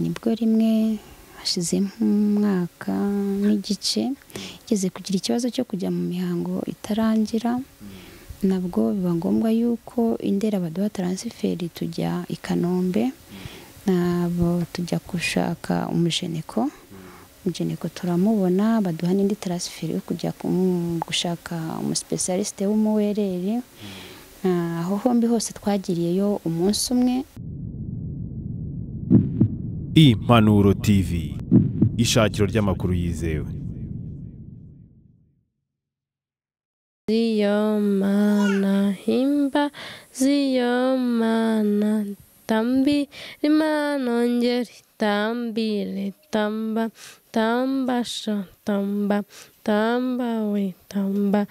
nibwo rimwe hashize nk'umwaka n'igice igeze kugira ikibazo cyo kujya mu mihango itarangira, nabwo biba ngombwa yuko Indera baduha transferi tujya i Kanombe, nabo tujya gushaka umujeneko turamubona, baduha n'indi transferi yo kujya gushaka umuspecialiste w'umuwereri. Aho hombi hose twagiriyeyo umunsi umwe. Impanuro TV, ishakiro ry'amakuru yizewe. Ziyo mana himba, ziyo mana tambi, rimano ngeri tambile tamba, tambasha tamba, tamba we tamba.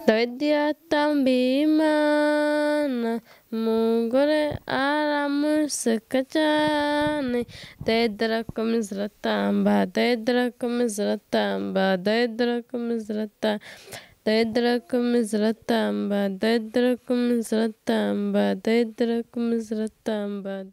Dawidi atambiye Imana, umugore aramuseka cyane. Dawidi arakomeza aratamba, Dawidi arakomeza aratamba, Dawidi arakomeza aratamba, Dawidi arakomeza aratamba, Dawidi arakomeza aratamba, Dawidi arakomeza aratamba.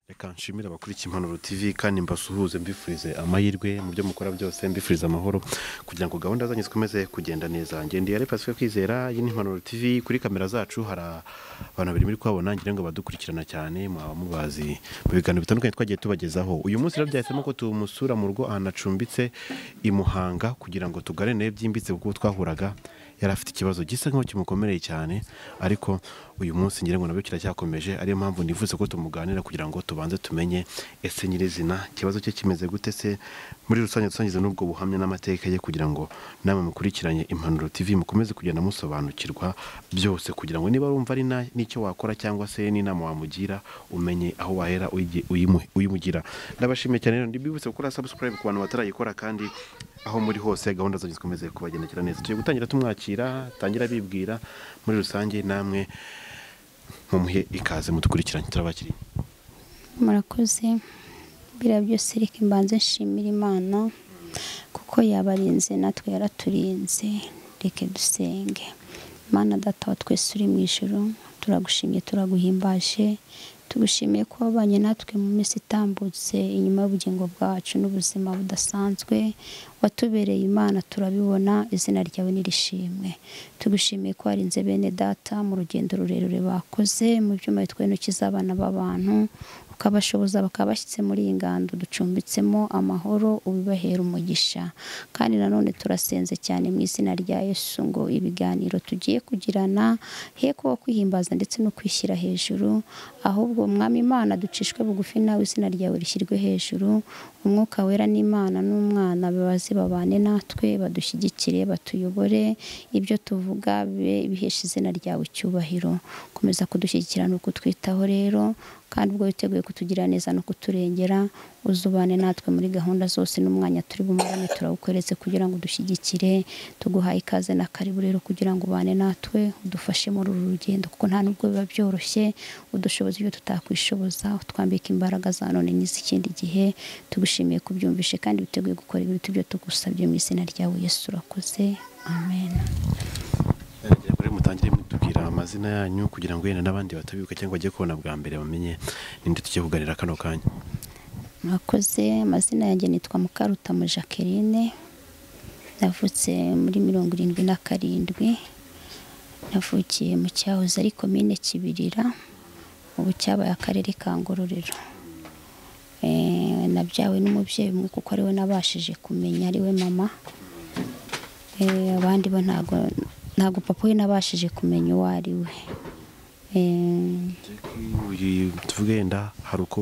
Reka nshimira abakurikiye Impanuro TV kandi mbasuhuze, mbifurize amahirwe mu byo mukora byose, mbifurize amahoro kugira ngo gahunda zanyu zikomeze kugenda neza. Ngende yari Pacifique Kwizera, iyi ni Impanuro TV. Kuri kamera zacu hari abantu babiri muri kwabona, ngira ngo badukurikirana cyane, mwaba mubazi mu biganiro bitandukanye twagiye tubagezaho. Uyu munsi rero byahisemo ko tumusura mu rugo ahantu acumbitse i Muhanga kugira ngo tuganire byimbitse kuko twahuraga yari afite ikibazo gisa nk'aho kimukomereye cyane, ariko uyu munsi ngira ngo nabyo kiracyakomeje. Ariyo mpamvu nifuza ko tumuganira kugira ngo tubanze tumenye ese nyirizina ikibazo cye kimeze gute, se muri rusange dusangize n'ubwo buhamya n'amateka ye, kugira ngo namwe mukurikiranye Impanuro TV mukomeze kugenda musobanukirwa byose, kugira ngo niba urumva ari n'icyo wakora cyangwa se n'inama wamugira umenye aho wahera uyimugira. Ndabashimiye cyane rero, ndibibutse gukora subscribe ku bantu batarayikora, kandi aho muri hose gahunda zanyu zikomeze kubagendekera neza. Tugiye gutangira tumwakira, tangira bibwira muri rusange, namwe mumuhe ikaze mudukurikiranye, turabakiriye. Murakoze. Bira byose reka mbanze nshimira Imana kuko yabarinze natwe yaraturinze. Reke dusenge. Mana Data wa twese uri mu ijuru, turagushimiye turaguhimbaje, tugushimiye ko wabanye natwe mu minsi itambutse inyuma y'ubugingo bwacu n'ubuzima budasanzwe. Watubereye Imana, turabibona, izina ryawe nirishimwe. Tugushimiye ko warinze bene data mu rugendo rurerure bakoze mu byuma bitwaye intoki z'abana b'abantu, ukabashoboza bakaba bashyitse muri iyi ngando ducumbitsemo amahoro, ubibahera umugisha. Kandi nanone turasenze cyane mu izina rya Yesu ngo ibiganiro tugiye kugirana he kuba kwihimbaza ndetse no kwishyira hejuru, ahubwo Mwami Imana ducishwe bugufi nawe, izina ryawe rishyirwe hejuru. Umwuka wera n'Imana n'Umwana babaze babane natwe, badushyigikire, batuyobore, ibyo tuvuga bihesha izina ryawe icyubahiro. Komeza kudushyigikira no kutwitaho rero, kandi ubwo witeguye kutugira neza no kuturengera, uzubane natwe muri gahunda zose n'umwanya turi bumarane turawukoretse kugira ngo dushyigikire. Tuguhaye ikaze na karibu rero kugira ngo ubane natwe, udufashe muri uru rugendo kuko nta nubwo biba byoroshye, udushoboza ibyo tutakwishoboza, utwambika imbaraga za none n'iz'ikindi gihe. Tugushimiye kubyumvishe kandi witeguye gukora ibintu byo tugusabye mu izina ryawe Yesu, urakoze. Amen. Mutangire mutubwira amazina yanyu kugira ngo yenda n'abandi batabibuka cyangwa bajye kubona bwa mbere bamenye ninde tugiye kuganira kano kanya. Murakoze. Amazina yanjye nitwa Mukarutamu Jacqueline, navutse muri 77. Navukiye mu cyahoze ari komine Kibirira, ubu cyabaye akarere ka Ngororero. Nabyawe n'umubyeyi umwe kuko ariwe nabashije kumenya, ariwe mama. Abandi bo ntago papa we nabashije kumenya uwo ari we. Tuvuge yenda hari uko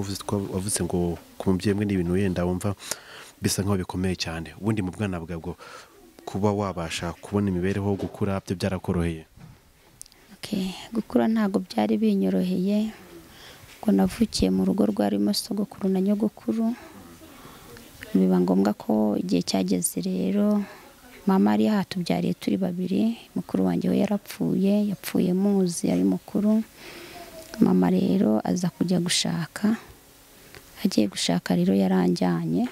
wavuze ngo ku mubyeyi mwe n'ibintu yenda wumva bisa nk'aho bikomeye cyane. Ubundi mu bwana bwabwo kuba wabasha kubona imibereho, gukura byo byarakoroheye? Gukura ntago byari binyoroheye, ngo navukiye mu rugo rwarimo sogokuru na nyogokuru. Biba ngombwa ko igihe cyageze rero mama ari hatubyariye turi babiri. Mukuru wanjye we yapfuye muzi ari mukuru. Mama rero aza kujya gushaka, agiye gushaka rero yaranjyanye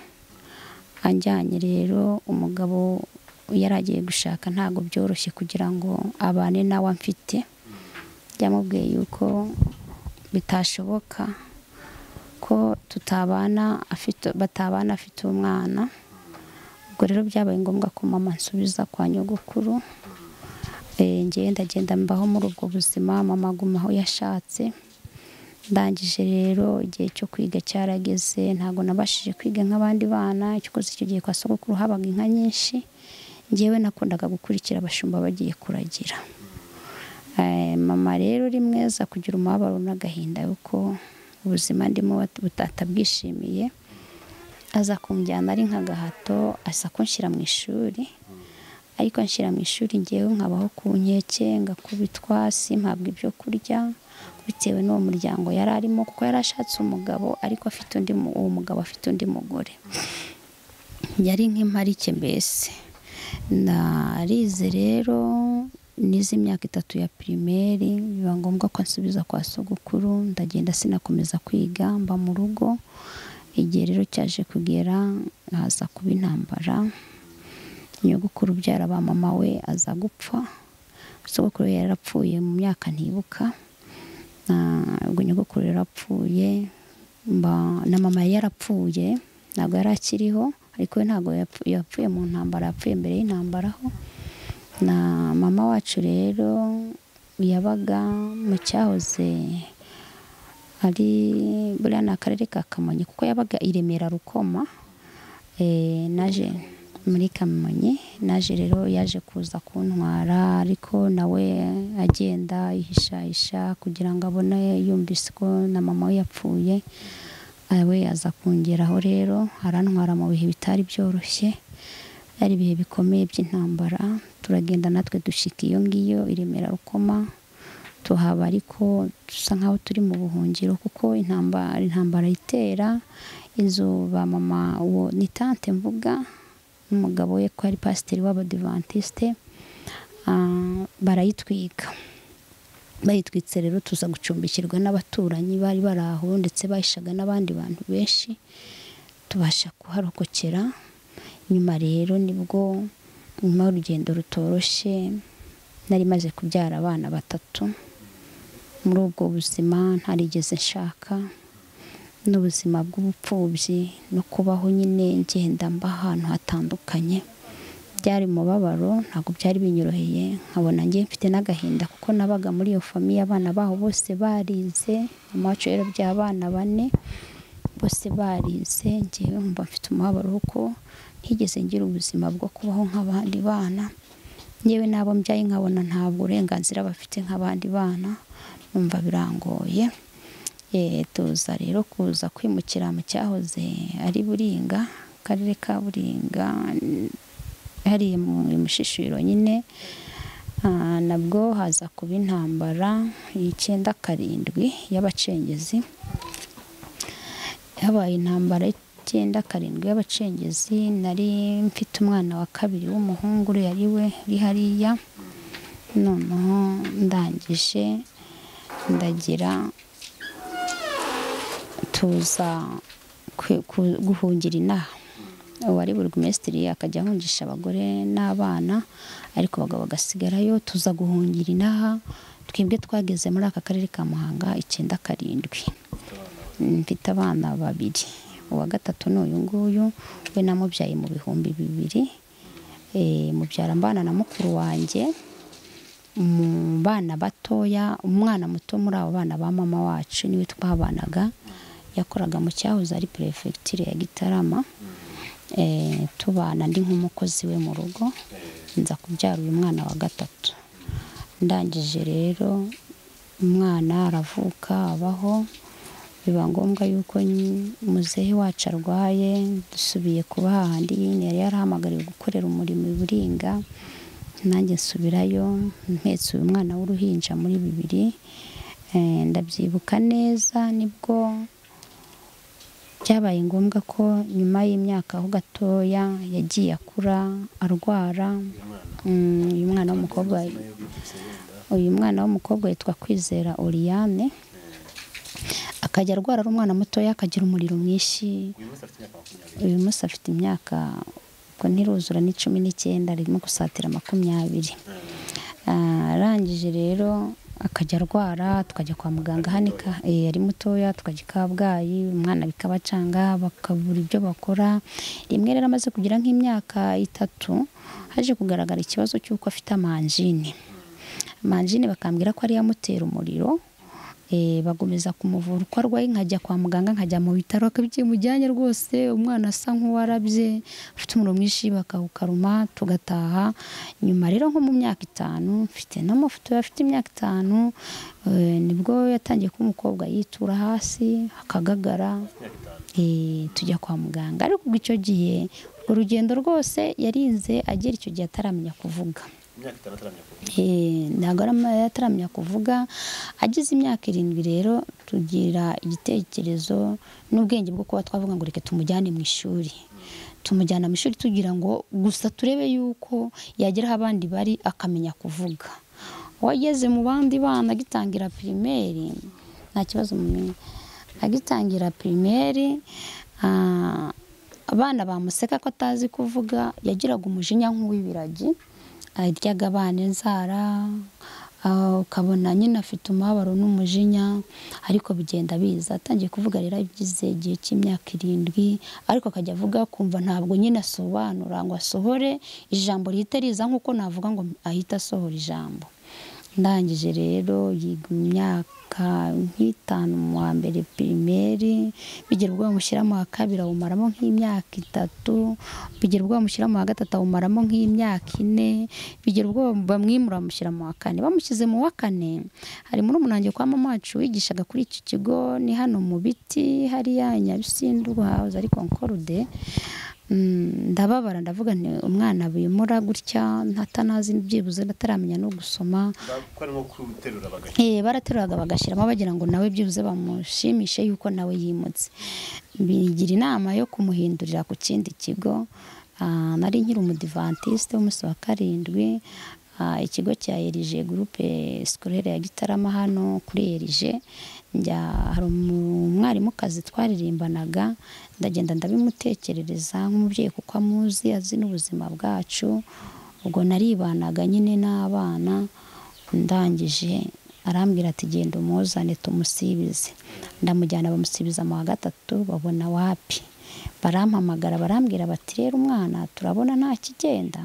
rero umugabo yaragiye gushaka ntago byoroshye kugira ngo abane nawe amfite. Byamubwiye yuko bitashoboka ko ko batabana afite umwana. Ubwo rero byabaye ngombwa ko mama nsubiza kwa nyogokuru. Ngewe ndagenda mbaho muri ubwo buzima, mama aguma aho yashatse. Ndangije rero igihe cyo kwiga cyarageze, ntabwo nabashije kwiga nk'abandi bana. Icyo gihe kwa sogokuru habaga inka nyinshi, ngewe nakundaga gukurikira abashumba bagiye kuragira. Mama rero uri mweza kugira umubabaro n'agahinda yuko ubuzima ndimo butabwishimiye, aza kunjyana ari nk'agahato, aza kunshyira mu ishuri. Ariko anshyira mu ishuri ngewe nkabaho ku nkeke, ngakubitwa, simpabwa ibyo kurya bitewe n'uwo muryango yari arimo, kuko yari ashatse umugabo ariko uwo mugabo afite undi mugore. Yari nk'imparike mbese. Narize rero nize imyaka 3 ya primaire, biba ngombwa ko nsubiza kwa sogokuru. Ndagenda sinakomeza kwiga, mba mu rugo. Igihe rero cyaje kugera haza kuba intambara. Nyogokuru byara ba mama we aza gupfa. Sogokuru yarapfuye mu myaka ntibuka. Ubwo nyogokuru yarapfuye, na mama yarapfuye, ntabwo yari akiriho, ariko we ntabwo yapfuye mu ntambara, yapfuye mbere y'intambara ho. Na mama wacu rero yabaga mu cyahoze ari buriya ni akarere ka Kamonyi, kuko yabaga i Remera Rukoma. Naje muri Kamonyi, naje rero yaje kuza kuntwara, ariko nawe agenda yihishahisha kugira ngo abone, yumvise ko na mama we yapfuye. We aza kungeraho rero, arantwara mu bihe bitari byoroshye, ari ibihe bikomeye by'intambara. Turagenda natwe dushika iyo ngiyo i Remera Rukoma, tuhaba ariko dusa nkaho turi mu buhungiro, kuko intambara itera. Inzu ba mama uwo ni tante mvuga, umugabo we ko ari pasiteri w'Abadiventiste, barayitwika. Bayitwitse rero tuza gucumbikirwa n'abaturanyi bari baraho, ndetse bahishaga n'abandi bantu benshi, tubasha kuharokokera. Nyuma rero nibwo nyuma y'urugendo rutoroshye, nari maze kubyara abana 3. Muri ubwo buzima ntarigeze nshaka, n'ubuzima bw'ubupfubyi no kubaho nyine ngenda mba ahantu hatandukanye, byari mubabaro, ntabwo byari binyoroheye. Nkabona ngiye mfite n'agahinda, kuko nabaga muri iyo famiye, abana baho bose barize. Mama wacu rero by'abana 4 bose barize, ngewe mba mfite umubabaro kuko ntigeze ngira ubuzima bwo kubaho nk'abandi bana. Ngewe nabo mbyaye nkabona ntabwo uburenganzira bafite nk'abandi bana, numva birangoye. Tuza rero kuza kwimukira mu cyahoze ari Buringa, akarere ka Buringa, hari mu Mushishiro nyine. Nabwo haza kuba intambara y'97 y'abacengezi. Habaye intambara 97 y'abacengezi. Nari mfite umwana wa 2 w'umuhungu, yari we uri hariya. Noneho ndangije ndagira tuza guhungira inaha. Uwari burugumesitiri akajya ahungisha abagore n'abana, ariko abagabo bagasigarayo. Tuza guhungira inaha. Twebwe twageze muri aka karere ka Muhanga 97. Mfite abana 2. Uwa 3 ni uyu nguyu, we namubyaye mu 2000. Mubyara mbana na mukuru wanjye, mu bana batoya. Umwana muto muri abo bana ba mama wacu niwe twabanaga, yakoraga mu cyahoze ari prefecture ya Gitarama. Tubana ndi nk'umukozi we mu rugo, nza kubyara uyu mwana wa 3. Ndangije rero umwana aravuka, abaho. Biba ngombwa yuko muzehe wacu arwaye, dusubiye kuba hahandi yari yarahamagariwe gukorera umurimo i Buringa. Nanjye nsubirayo, mpetse uyu mwana w'uruhinja muri 2000. Ndabyibuka neza, nibwo byabaye ngombwa ko nyuma y'imyaka ho gatoya yagiye akura, arwara. Uyu mwana w'umukobwa yitwa Kwizera Oriane. Akajya arwara ari umwana mutoya, akagira umuriro mwinshi. Uyu munsi afite imyaka ko ntiruzura ni 19, arimo gusatira 20. Arangije rero akajya arwara tukajya kwa muganga hanika ari mutoya tukajya Kabgayi umwana bikabacanga bakabura ibyo bakora. Rimwe rero amaze kugira nk'imyaka 3 haje kugaragara ikibazo cy'uko afite amanjine bakambwira ko ari yamutera umuriro. Bagomeza kumuvura uko arwaye, nkajya kwa muganga nkajya mu bitaro akabikimujyanye rwose umwana asa nk'uwarabye afite umuriro mwinshi bakawukaruma tugataha. Nyuma rero nko mu myaka 5 mfite n'amafoto afite imyaka 5 nibwo yatangiye ko umukobwa yitura hasi akagagara. Tujya kwa muganga ariko icyo gihe urugendo rwose yarinze agera icyo gihe ataramenya kuvuga. Ntabwo ataramenya kuvuga. Agize imyaka 7 rero tugira igitekerezo n'ubwenge bwo kuba twavuga ngo reke tumujyane mu ishuri. Tumujyana mu ishuri tugira ngo gusa turebe yuko yagera abandi bari akamenya kuvuga. Wageze mu bandi bana agitangira primaire nta kibazo mumenye. Agitangira primaire abana bamuseka ko atazi kuvuga, yagiraga umujinya nk'uw'ibiragi, aryaga abana inzara, ukabona nyine afite umubabaro n'umujinya, ariko bigenda biza atangiye kuvuga rero agize igihe cy'imyaka 7, ariko akajya avuga kumva ntabwo nyine asobanura ngo asohore ijambo rihita riza nk'uko navuga ngo ahita asohora ijambo. Ndangije rero yiga imyaka 5 mu wa mbere primaire, bigera ubwo bamushyira mu wa 2 awumaramo nk'imyaka 3, bigera ubwo bamushyira mu wa 3 awumaramo nk'imyaka 4, bigera ubwo bamwimura bamushyira mu wa 4. Bamushyize mu wa 4 hari muri umunange kwa mama wacu wigishaga kuri iki kigo ni hano mu biti hariya Nyabisindu house ari Concorde. Ndababara ndavuga nti umwana bimura gutya ntatanazi byibuze nataramenya no gusoma. Barateruraga bagashiramo bagira ngo nawe byibuze bamushimishe yuko nawe yimutse. Bigira inama yo kumuhindurira ku kindi kigo. Nari nkiri umudivantiste w'umunsi wa 7, ikigo cya Erige groupe scolaire ya Gitarama hano kuri Erige. Hari umwarimukazi twaririmbanaga, ndagenda ndabimutekerereza nk'umubyeyi kuko amuzi azi n'ubuzima bwacu. Ubwo naribanaga nyine n'abana, ndangije arambwira ati genda umuzane tumusibize. Ndamujyana bamusibiza mu wa 3 babona wapi. Barampamagara barambwira bati rero umwana turabona nta kigenda,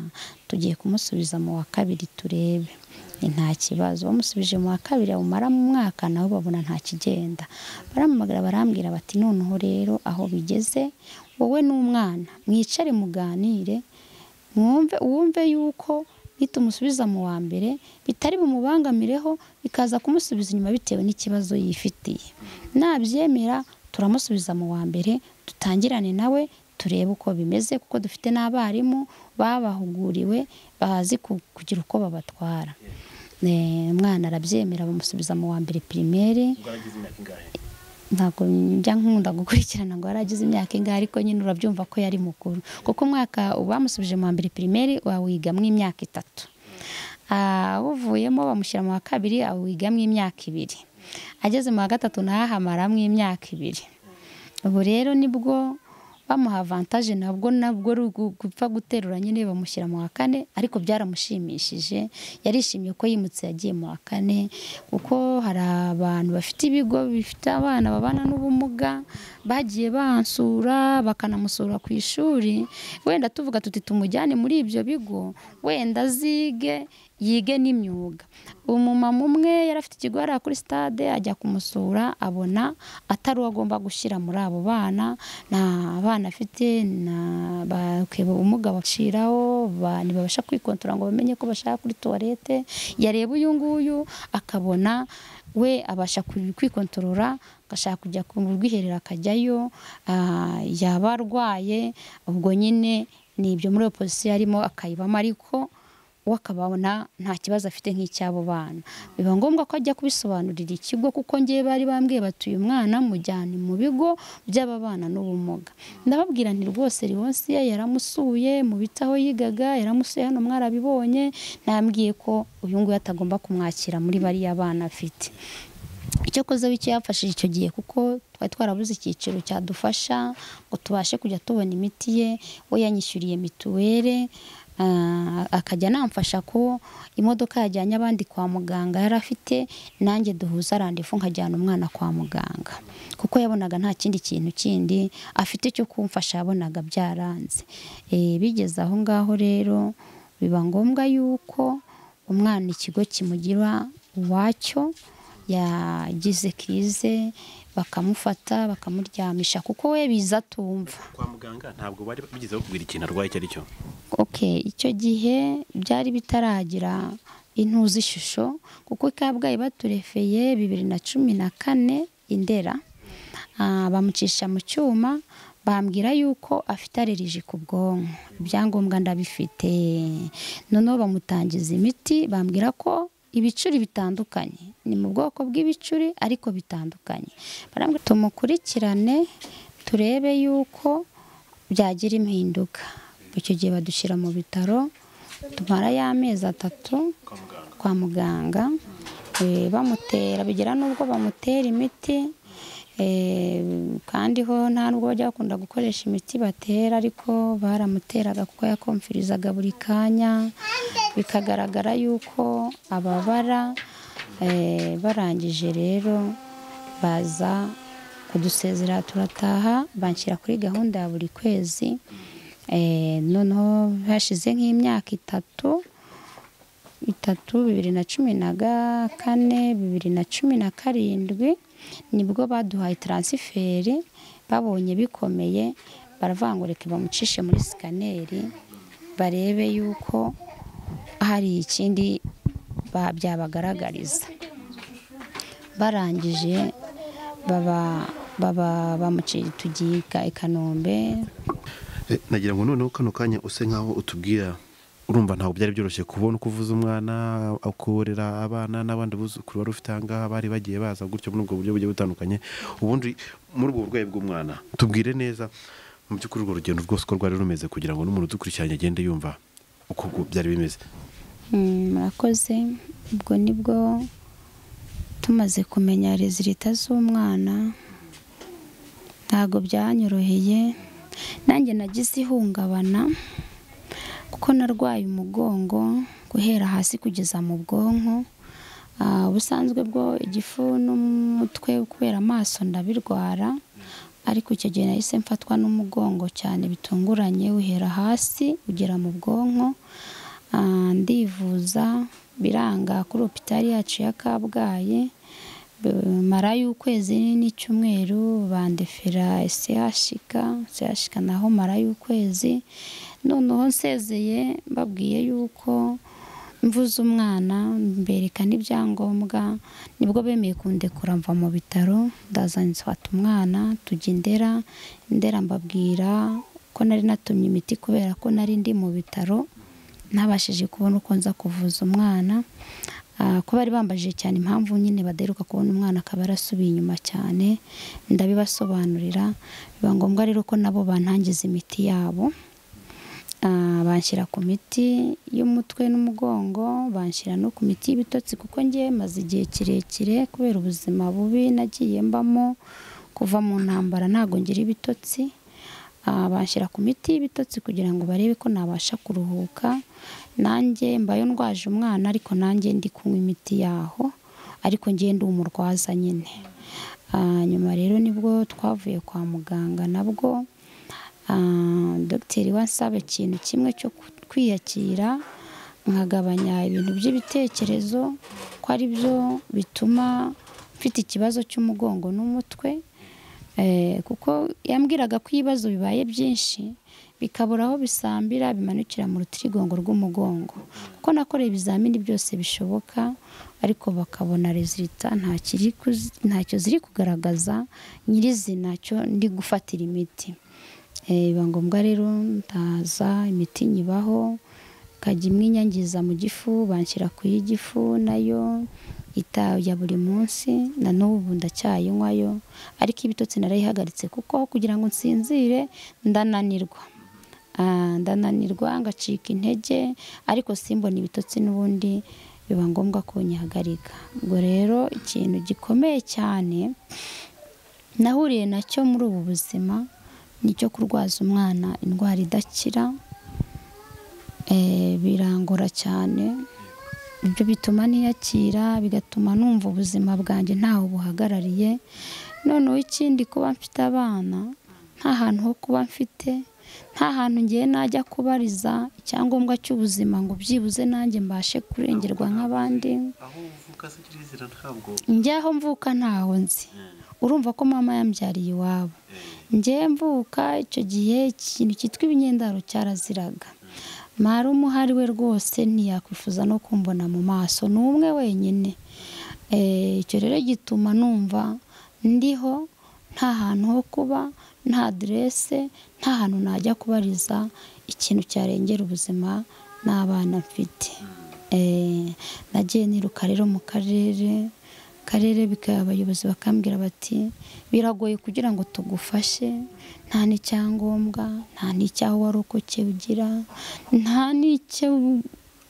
tugiye kumusubiza mu wa 2 turebe. Nta kibazo. Bamusubije mu wa 2 awumara mu mwaka naho babona nta kigenda. Barampamagara barambwira bati noneho rero aho bigeze wowe n'umwana mwicare muganire wumve yuko nitumusubiza mu wa mbere bitari bumubangamireho bikaza kumusubiza inyuma bitewe n'ikibazo yifitiye. Nabyemera turamusubiza mu wa mbere dutangirane nawe turebe uko bimeze kuko dufite n'abarimu babahuguriwe bazi kugira uko babatwara. Umwana arabyemera bamusubiza mu wa mbere primaire. Ntabwo njya nkunda gukurikirana ngo yaragize imyaka ingahe, ariko nyine urabyumva ko yari mukuru kuko umwaka bamusubije mu wa mbere primaire wawigamwe imyaka 3. Uvuyemo bamushyira mu wa 2 awigamwe imyaka 2. Ageze mu wa 3 naho hamaramwe imyaka 2. Ubu rero nibwo bamuha avantage nabwo gupfa guterura nyine bamushyira mu wa 4, ariko byaramushimishije. Yarishimye ko yimutse yagiye mu wa 4 kuko hari abantu bafite ibigo bifite abana babana n'ubumuga bagiye bansura bakanamusura ku ishuri. Wenda tuvuga tuti tumujyane muri ibyo bigo wenda yige n'imyuga. Umumama umwe yarafite ikigo ari kuri stade ajya kumusura abona atari agomba gushyira muri abo bana. Abana afite bakeba ubumuga baciraho ntibabasha kwikontorora ngo bamenye ko bashaka kuri toilette. Yareba uyu nguyu akabona we abasha kwikontorora agashaka kujya ku rwiherera akajyayo. Yaba arwaye ubwo nyine ni ibyo muri opposition arimo akayibamo, ariko wakababona nta kibazo afite nk'icyabo bana. Biba ngombwa ko ajya kubisobanurira ikigo kuko ngiye bari bambwiye batuye umwana mujyane mu bigo by'ababana n'ubumuga. Ndababwira nti rwose Leonce yaramusuye mu bitaho yigaga, yaramusuye hano mwarabibonye. Nambwiye ko uyu nguyu atagomba kumwakira muri bari abana afite. Icyo koze w'icyo yafashije icyo gihe kuko twari twarabuze icyiciro cyadufasha ngo tubashe kujya tubona imiti ye. We yanyishyuriye mituwere akajya namfasha ko imodoka yajyanye abandi kwa muganga yari afite, nanjye duhuza randevu nkajyana umwana kwa muganga, kuko yabonaga nta kindi kintu kindi afite cyo kumfasha, yabonaga byaranze. Bigeze aho ngaho rero biba ngombwa yuko umwana ikigo kimugira uwacyo, yagize krize bakamufata bakamuryamisha, kuko we biza tumva. Kwa muganga ntabwo bari bigize kubwira ikintu arwaye icyo ari cyo? Icyo gihe byari bitaragira intuzi ishusho, kuko Kabgayi baturefeye 2014 Indera, bamucisha mu cyuma, bambwira yuko afite aleriji ku bwonko, ibyangombwa ndabifite. Noneho bamutangiza imiti, bambwira ko ibicuri bitandukanye, ni mu bwoko bw'ibicuri ariko bitandukanye. Barambwira tumukurikirane turebe yuko byagira impinduka. Icyo gihe badushyira mu bitaro, tumara y'amezi 3 kwa muganga, bamutera, bigera n'ubwo bamutera imiti, kandi ho nta nubwo bajya bakunda gukoresha imiti batera, ariko baramuteraga kuko yakomfirizaga buri kanya, bikagaragara yuko ababara. Barangije rero baza kudusezera turataha, banshyira kuri gahunda ya buri kwezi. Noneho hashize nk'imyaka 3, 2014, 2017 nibwo baduhaye transferi, babonye bikomeye, baravangureka bamucishe muri skaneri barebe yuko hari ikindi byabagaragariza. Barangije bamuciye tugiye i Kanombe. Nagira ngo noneho kano kanya use nkaho utubwira, urumva ntabwo byari byoroshye kubona uko uvuza umwana, akorera abana n'abandi buzukuru wari ufite ahangaha, bari bagiye baza gutyo muri ubwo buryo bugiye butandukanye. Ubundi muri ubwo burwayi bw'umwana tubwire neza mu by'ukuri urwo rugendo rwose ko rwari rumeze, kugira ngo n'umuntu udukurikiranye agende yumva uko byari bimeze. Murakoze. Ubwo nibwo tumaze kumenya rezilita z'umwana, ntabwo byanyoroheye, nanjye nagize ihungabana kuko narwaye umugongo guhera hasi kugeza mu bwonko. Ubusanzwe bwo igifu n'umutwe kubera amaso ndabirwara, ariko icyo gihe nahise mfatwa n'umugongo cyane bitunguranye, uhera hasi ugera mu bwonko. Ndivuza biranga kuri hopitali yacu ya Kabgayi, marayo ukwezi n'icyumweru, bandefera CHK naho marayo ukwezi. Noneho nsezeye mbabwiye yuko mvuze umwana, mbereka n'ibyangombwa, nibwo bemeye kundekura mva mu bitaro, ndaza nsfata umwana tujya Indera, mbabwira ko nari natumye imiti kubera ko nari ndi mu bitaro, ntabashije kubona uko nza kuvuza umwana. Ko bari bambajije cyane impamvu nyine badaheruka kubona umwana, akaba yarasubiye inyuma cyane, ndabibasobanurira. Biba ngombwa rero ko nabo bantangiza imiti yabo, banshyira ku miti y'umutwe n'umugongo, banshyira no ku miti y'ibitotsi, kuko ngiye maze igihe kirekire kubera ubuzima bubi nagiye mbamo, kuva mu ntambara ntago ngira ibitotsi. Banshyira ku miti y'ibitotsi kugira ngo barebe ko nabasha kuruhuka. Nanjye mbayo ndwaje umwana, ariko nanjye ndi kunywa imiti yaho, ariko ngiye ndi umurwaza nyine. Nyuma rero nibwo twavuye kwa muganga, nabwo dogiteri wansaba ikintu kimwe cyo kwiyakira, nkagabanya ibintu by'ibitekerezo ko ari byo bituma mfite ikibazo cy'umugongo n'umutwe. Kuko yambwiraga ko ibibazo bibaye byinshi bikabura aho bisambira, bimanukira mu rutirigongo rw'umugongo, kuko nakoreye ibizamini byose bishoboka, ariko bakabona rezilita ntacyo ziri kugaragaza nyirizina cyo ndi gufatira imiti. Biba ngombwa rero ndaza imiti nyibaho, ikajya imwe inyangiza mu gifu, banshyira ku y'igifu nayo ya buri munsi, na n'ubu ndacyayinywayo, ariko ibitotsi narayihagaritse kuko kugira ngo nsinzire ndananirwa, ngacika intege, ariko simbona ibitotsi n'ubundi, biba ngombwa ko nyihagarika. Ubwo rero ikintu gikomeye cyane nahuriye nacyo muri ubu buzima nicyo kurwaza umwana indwara idakira, birangora cyane. Ibyo bituma niyakira, bigatuma numva ubuzima bwanjye ntaho buhagarariye. Noneho ikindi, kuba mfite abana nta hantu ho kuba mfite, nta hantu ngiye najya kubariza icyangombwa cy'ubuzima ngo byibuze nanjye mbashe kurengerwa nk'abandi. aho uvuka se kirizira ntabwo Njye aho mvuka ntaho nzi. Urumva ko mama yambyariye iwabo. Njye mvuka icyo gihe ikintu cyitwa ibinyendaro cyaraziraga. Marume uhari we rwose ntiyakwifuza no kumbona mu maso, ni umwe wenyine. Icyo rero gituma numva ndiho nta hantu ho kuba, nta aderese, nta hantu najya kubariza ikintu cyarengera ubuzima n'abana mfite. Nagiye niruka rero mu karere bikaba abayobozi bakambwira bati biragoye kugira ngo tugufashe, nta n'icyangombwa, nta n'icyaho warokokeye ugira, nta n'icyo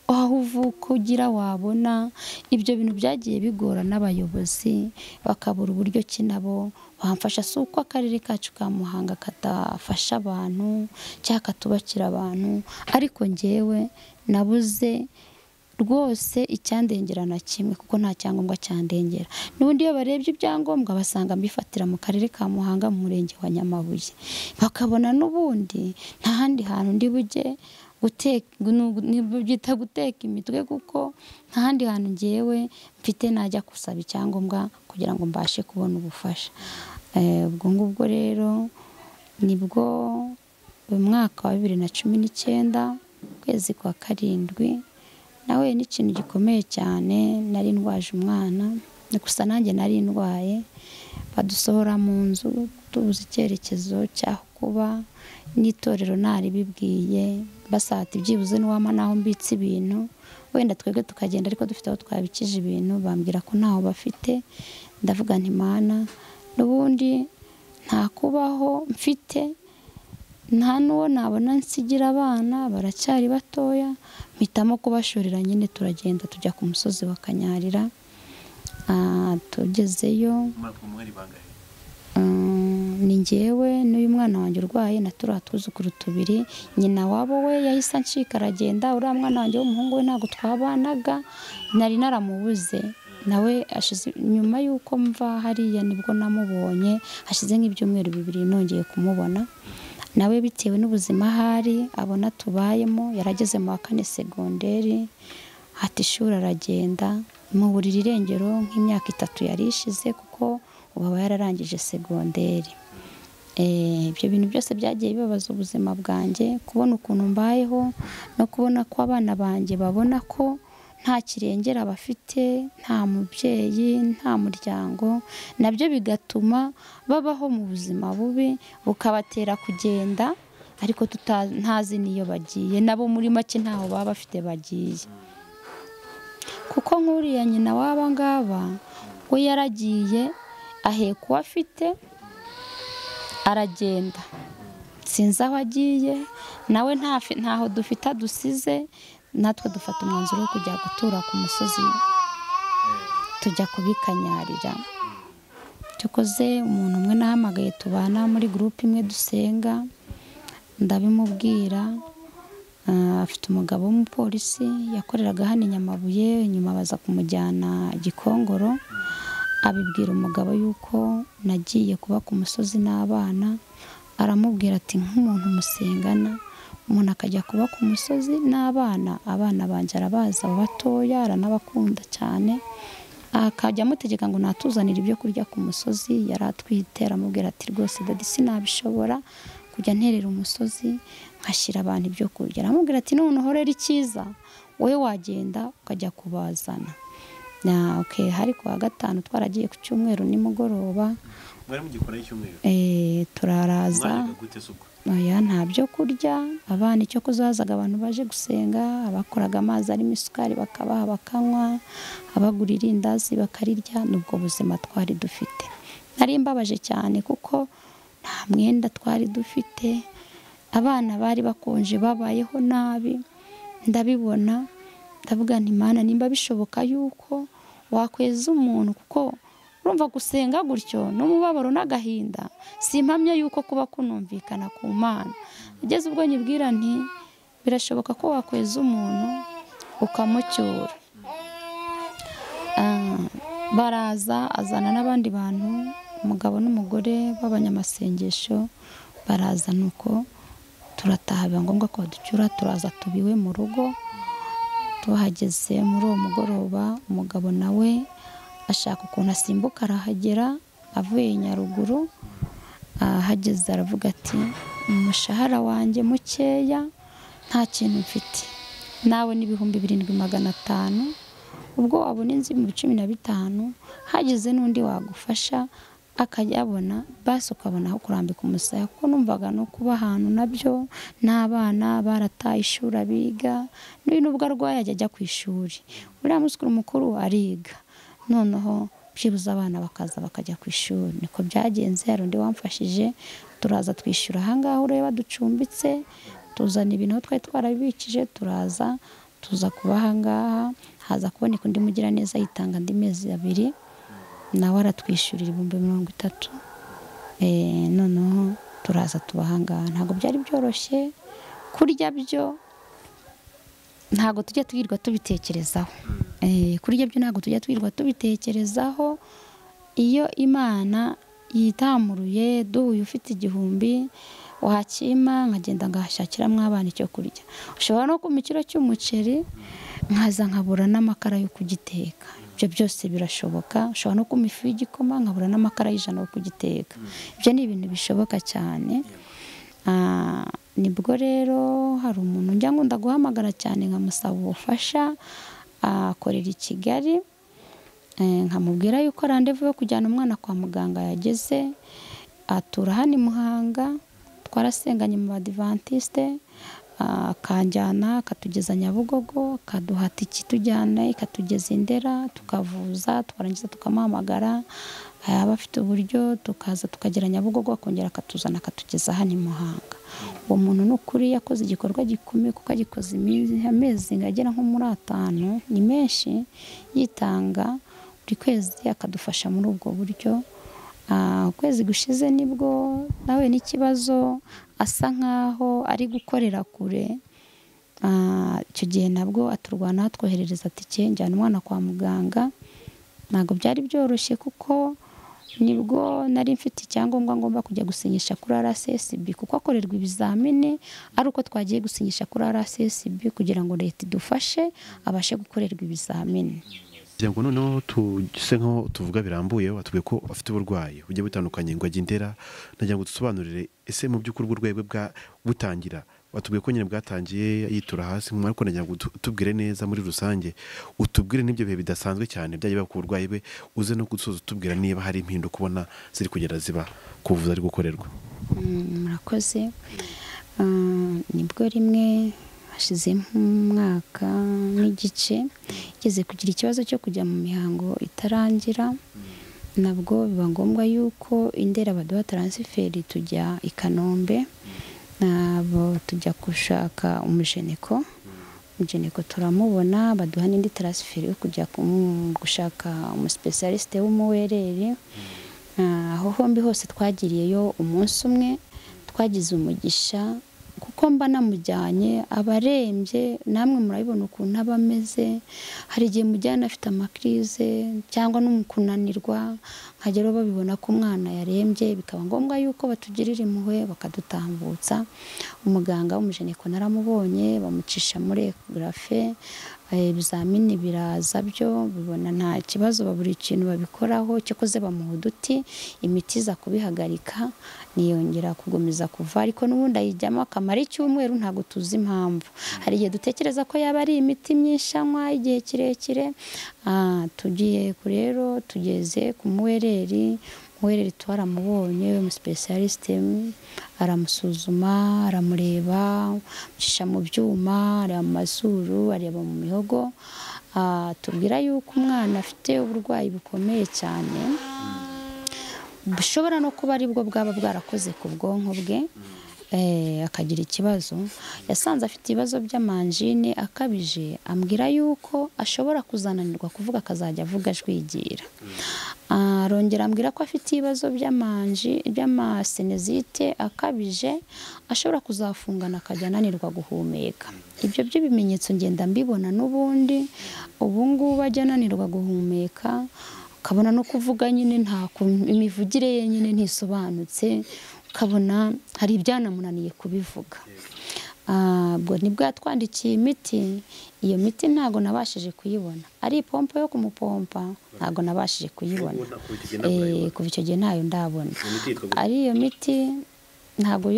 aho uvuka ugira wabona. Ibyo bintu byagiye bigora n'abayobozi, bakabura uburyo ki nabo bamfasha. Si uko akarere kacu ka Muhanga katafasha abantu cyangwa katubakira abantu, ariko njyewe nabuze rwose icyandengera na kimwe, kuko nta cyangombwa cyandengera. N'ubundi iyo barebye ibyangombwa basanga mbifatira mu karere ka Muhanga mu murenge wa Nyamabuye, bakabona n'ubundi nta handi hantu ndi bujye byita guteka imitwe, kuko nta handi hantu njyewe mfite najya gusaba icyangombwa kugira ngo mbashe kubona ubufasha. Ubwo ngubwo rero nibwo mu mwaka wa 2019 ukwezi kwa karindwi nawe n'ikintu gikomeye cyane. Nari ndwaje umwana, gusa nanjye nari ndwaye, badusohora mu nzu tubuze icyerekezo cyaho kuba, n'itorero nari bibwiye basati byibuze n'uwama naho mbitse ibintu, wenda twebwe tukagenda ariko dufite aho twabikije ibintu. Bambwira ko ntaho bafite. Ndavuga nti Mana, n'ubundi nta kubaho mfite, nta n'uwo nabona nsigira abana, baracyari batoya. Mpitamo kubashorera nyine, turagenda tujya ku musozi wa Kanyarira. Tugezeyo ni njyewe n'uyu mwana wanjye urwaye na turiya twuzukuru tubiri. Nyina wabo we yahise ancika aragenda. Uriya mwana wanjye w'umuhungu we ntabwo twabanaga, nari naramubuze. Nawe ashize nyuma y'uko mva hariya nibwo namubonye, hashize nk'ibyumweru 2 nongeye kumubona. Nawe bitewe n'ubuzima hari abona tubayemo, yarageze mu wa 4 segonderi, ati ishuri aragenda, muburira irengero nk'imyaka 3 yari ishize, kuko ubu yararangije segonderi. Ibyo bintu byose byagiye bibabaza ubuzima bwanjye, kubona ukuntu mbayeho no kubona ko abana banjye babona ko nta kirengera bafite, nta mubyeyi, nta muryango, nabyo bigatuma babaho mu buzima bubi, bukabatera kugenda ariko ntazi niyo bagiye. Nabo muri make ntaho baba bafite bagiye, kuko nk'uriya nyina w'aba ngaba we yaragiye aheka uwo afite aragenda, sinzi aho agiye. Nawe ntaho dufite dusize, natwe dufata umwanzuro wo kujya gutura ku musozi, tujya kubikanyarira. Cyokoze umuntu umwe nahamagaye tubana muri groupe imwe dusenga, ndabimubwira. Afite umugabo w'umupolisi yakoreraga hano i Nyamabuye, nyuma baza kumujyana Gikongoro. Abibwira umugabo yuko nagiye kuba ku musozi n'abana. Aramubwira ati nk'umuntu musengana, umuntu akajya kuba ku musozi n'abana, abana banjye arabaza batoya, aranabakunda cyane. Akajya amutegeka ngo natuzanire ibyo kurya ku musozi. Yari atwite. Aramubwira ati rwose dadi sinabishobora kujya nterera umusozi nkashyira abantu ibyo kurya. Aramubwira ati noneho rero icyiza wowe wagenda ukajya kubazana. Okay, hari kuwa gatanu twaragiye ku cyumweru nimugoroba. Mwari mugikora icyumweru? Turaraza. Oya, nta byo kurya. Abana icyo kuzazaga abantu baje gusenga, abakoraga amazi arimo isukari bakabaha bakanywa, abagurira indazi bakarirya. Nubwo buzima twari dufite. Nari mbabaje cyane kuko nta mwenda twari dufite. Abana bari bakonje, babayeho nabi. Ndabibona, ndavuga nti Mana, nimba bishoboka yuko wakweza umuntu, kuko urumva gusenga gutyo n'umubabaro n'agahinda, simpamya yuko kuba kunumvikana ku Mana. Ugeze ubwo nyibwira nti birashoboka ko wakweza umuntu ukamucyura. Baraza azana n'abandi bantu, umugabo n'umugore b'abanyamasengesho baraza, nuko turataha biba ngombwa ko baducyura. Turaza tubiwe mu rugo. Tuhageze muri uwo mugoroba, umugabo nawe ashaka ukuntu asimbuka arahagera avuye Nyaruguru. Ahageze aravuga ati umushahara wanjye mukeya, nta kintu mfite, nawe n'ibihumbi 7,500, ubwo wabona inzu mu 15, hageze n'undi wagufasha akajya abona, basi ukabona aho kurambika umusaya. Kuko numvaga no kuba ahantu nabyo, n'abana barataye ishuri biga, n'ubwo arwaye ajya ku ishuri, uriya muskuru mukuru ariga, noneho byibuze abana bakaza bakajya ku ishuri. Niko byagenze. Hari undi wamfashije, turaza twishyura ahangaha ureba ducumbitse, tuzana ibintu twari twarabikije, turaza tuza kuba ahangaha. Haza kuboneka undi mugira neza yitanga andi mezi 2, nawe aratwishyurira 30,000. Noneho turaza tuba ahangaha. Ntabwo byari byoroshye kurya, byo ntabwo tujya twirwa tubitekerezaho. Kurya byo ntabwo tujya twirwa tubitekerezaho. Iyo Imana yitamuruye, duhuye ufite 1,000 wakima, nkagenda ngahashakiramo abana icyo kurya. Ushobora no kuma ikiro cy'umuceri nkaza nkabura n'amakara yo kugiteka. Ibyo byose birashoboka. Ushobora no kuma ifu y'igikoma nkabura n'amakara y'ijana yo kugiteka. Ibyo ni ibintu bishoboka cyane. Nibwo rero hari umuntu njya ngunda guhamagara cyane nkamusaba ubufasha, akorera i Kigali. Nkamubwira yuko randevu yo kujyana umwana kwa muganga yageze. Atura hano i Muhanga, twarasenganye mu Badivantiste. Akanjyana akatugeza Nyabugogo, akaduha tiki tujyana, ikatugeza i Ndera, tukavuza, twarangiza tukamuhamagara. Yaba afite uburyo tukaza tukagera Nyabugogo, akongera akatuzana akatugeza hano i Muhanga. Uwo muntu n'ukuri yakoze igikorwa gikomeye, kuko agikoze amezi ngagera nko muri 5, ni menshi, yitanga buri kwezi akadufasha muri ubwo buryo. Ukwezi gushize nibwo nawe n'ikibazo, asa nkaho ari gukorera kure. Icyo gihe nabwo aturwana atwoherereza tike njyana umwana kwa muganga. Ntabwo byari byoroshye, kuko nibwo nari mfite icyangombwa ngomba kujya gusinyisha kuri RSSB, kuko akorerwa ibizamini ari uko twagiye gusinyisha kuri RSSB kugira ngo leta idufashe abashe gukorerwa ibizamini. Kugira ngo noneho tugise nko tuvuga birambuye, watubwiye ko afite uburwayi bugiye butandukanye ngo ajye Ndera. Nagira ngo dusobanurire, ese mu by'ukuri uburwayi bwe butangira, watubwiye ko nyine bwatangiye yitura hasi, ariko nagira ngo utubwire neza muri rusange, utubwire n'ibyo bihe bidasanzwe cyane byagiye biba ku burwayi bwe, uze no gusoza utubwira niba hari impinduka ubona ziri kugenda ziba ku buvuzi ari gukorerwa. Murakoze. Nibwo rimwe hashize nk'umwaka n'igice igeze kugira ikibazo cyo kujya mu mihango itarangira. Nabwo biba ngombwa yuko i Ndera baduha transferi tujya i Kanombe. Nabo tujya gushaka umujeneko turamubona, baduha n'indi transferi yo kujya gushaka umuspecialiste w'umuwereri. Aho hombi hose twagiriyeyo umunsi umwe. Twagize umugisha kuko mba namujyanye abarembye, namwe murabibona ukuntu aba ameze. Hari igihe mujyana afite amakrize cyangwa n'umukunanirwa, nkagera babibona ko umwana yarembye, bikaba ngombwa yuko batugirira impuhwe bakadutambutsa. Umuganga w'umujeneko naramubonye, bamucisha muri ecographe, ibizamini biraza byo bibona nta kibazo, babura ikintu babikoraho. Cyakoze bamuha uduti, imiti iza kubihagarika, niyongera kugomeza kuva, ariko n'ubundi ayijyamo akamara icyumweru, ntabwo tuzi impamvu. Hari igihe dutekereza ko yaba ari imiti myinshi anywa igihe kirekire. Tugiye rero tugeze ku muwereri twaramubonye, umuspecialiste aramusuzuma, aramureba, amucisha mu byuma, areba mu mazuru, areba mu mihogo. Tubwira yuko umwana afite uburwayi bukomeye cyane, bushobora no kuba aribwo bwaba bwarakoze ku bwonko bwe. akagira ikibazo, yasanze afite ibibazo by'amanjine akabije, ambwira yuko ashobora kuzananirwa kuvuga akazajya avuga ajwigira. Arongera ambwira ko afite ibibazo by'amasenezite akabije, ashobora kuzafungana akajya ananirwa guhumeka. Ibyo by'ibimenyetso ngenda mbibona n'ubundi, ubu ngubu ajya ananirwa guhumeka, ukabona no kuvuga nyine imivugire ye nyine ntisobanutse, ukabona hari ibyanamunaniye kubivuga. Ubwo nibwo yatwandikiye imiti. Iyo miti ntago nabashije kuyibona, ari ipompo yo kumupompa ntago nabashije kuyibona. Kuva icyo gihe ntayo ndabona. Ari iyo miti ntago